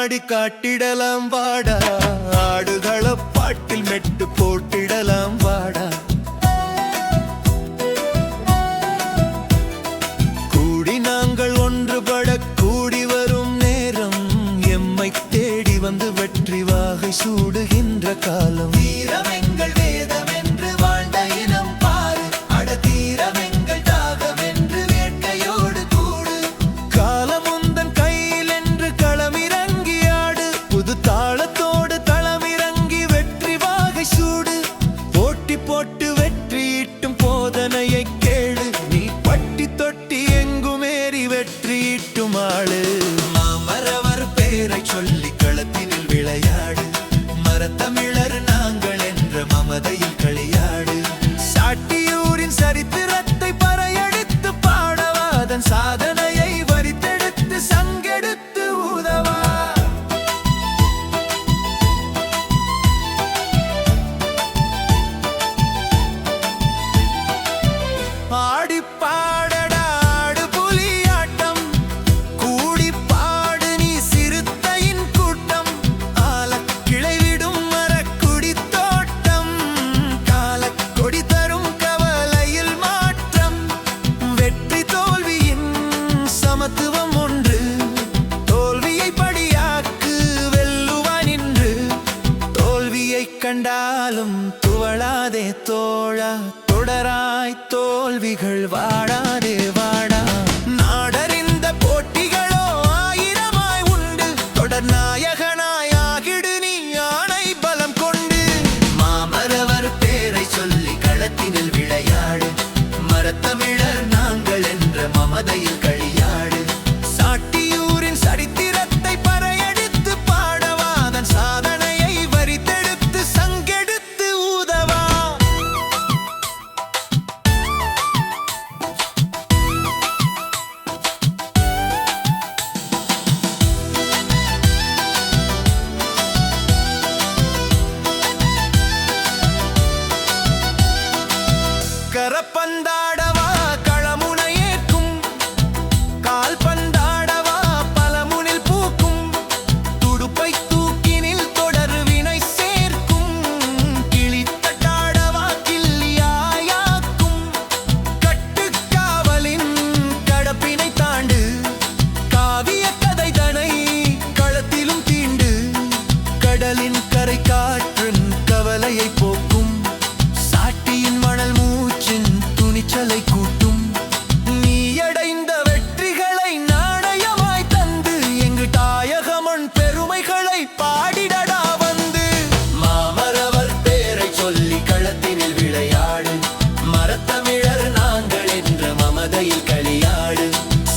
ஆடி காட்டிடலாம் வாடா, ஆடுகள பாட்டில் மெட்டு போட்டிடலாம் வாடா. கூடி நாங்கள் ஒன்றுபட கூடி வரும் நேரம், எம்மை தேடி வந்து வெற்றி வாகை சூடுகின்ற காலம். வீரமெங்கள் வேதம் என்று வாழ்ந்த இனம் பாரு, அட தீரமெங்கள் தாகம் என்று வேட்கையோடு கூடு. காலமுந்தன் கையில் என்று களமிறங்கி ஆடு, புது தாளத்தோடு களமிறங்கி வெற்றி வாகை சூடு. போட்டி போட்டு வெற்றியீட்டும் போதனையை கேளு, நீ பட்டி தொட்டி எங்குமேறி வெற்றியீட்டும் ஆளு. மாமரவர் பேரை சொல்லி களத்தினில் விளையாடு, மரத்தமிழர் நாங்கள் என்ற மமதையில் களியாடு. சாட்டியூரின் சரித்திரத்தை பறையடித்து பாடவா, அதன் சாதனையை வரித்தெடுத்து சங்கெடுத்து ஊதவா. ஆடி பாடடா ஆடு புலியாட்டம், கூடி பாடு நீ சிறுத்தையின் கூட்டம். ஆலக்கிளை விடும் மரக்குடி தோட்டம், காலக்கொடி தரும் கவலையில் மாற்றம். வெற்றி தோல்வியின் சமத்துவம் ஒன்று, தோல்வியை படியாக்கு வெல்லுவான் நின்று. தோல்வியை கண்டாலும் துவளாதே தோழா, தொடராய் தோல்விகள் வாடாதே வாடா. நாடறிந்த போட்டிகளோ ஆயிரமாய் உண்டு, தொடர் நாயகனாய் ஆகிடு நீ ஆணை பலம் கொண்டு. மாமரவர் பேரை சொல்லி களத்தினில் விளையாடு, மரத்தமிழர் நாங்கள் என்ற மமதையில் களியாடு. சாட்டியூரின் சரித்திரத்தை பறையடித்து பாடவா, அதன் சாதனையை வரித்தெடுத்து சங்கெடுத்து ஊதவா. கரப்பந்தாடவா களமுனையேற்கும், கால் பந்தாடவா பலமுனில் பூக்கும். துடுப்பை தூக்கினில் தொடர் வினை சேர்க்கும், கிளித்தட்டாடவா கிள்ளியாயாக்கும். கட்டுக்காவலின் கடப்பினை தாண்டு, காவிய கதை தனை களத்திலும் தீண்டு. கடலின் கரை காற்றின் கவலையை போக்கும், சாட்டியின் மணல் மூச்சின் துணிச்சலை கூட்டும். நீ அடைந்த வெற்றிகளை நாணயமாய் தந்து, எங்கு தாயகமண் பெருமைகளை பாடிடடா வந்து. மாமரவர் பேரை சொல்லி களத்தினில் விளையாடு, மரத்தமிழர் நாங்கள் என்ற மமதையில் களியாடு.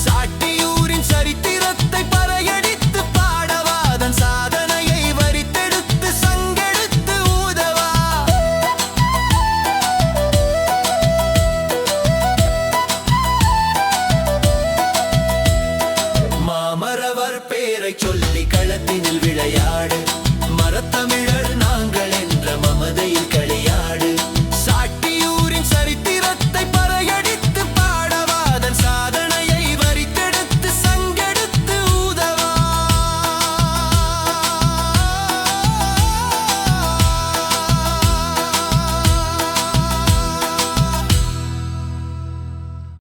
சாட்டியூரின் சரித்திரத்தை பறையடித்து பாடவா, அதன் சாதனையை வரித்தெடுத்து சங்கெடுத்து ஊதவா. மாமரவர் பேரை சொல்லி களத்தினில் விளையாடு, மரத்தமிழ்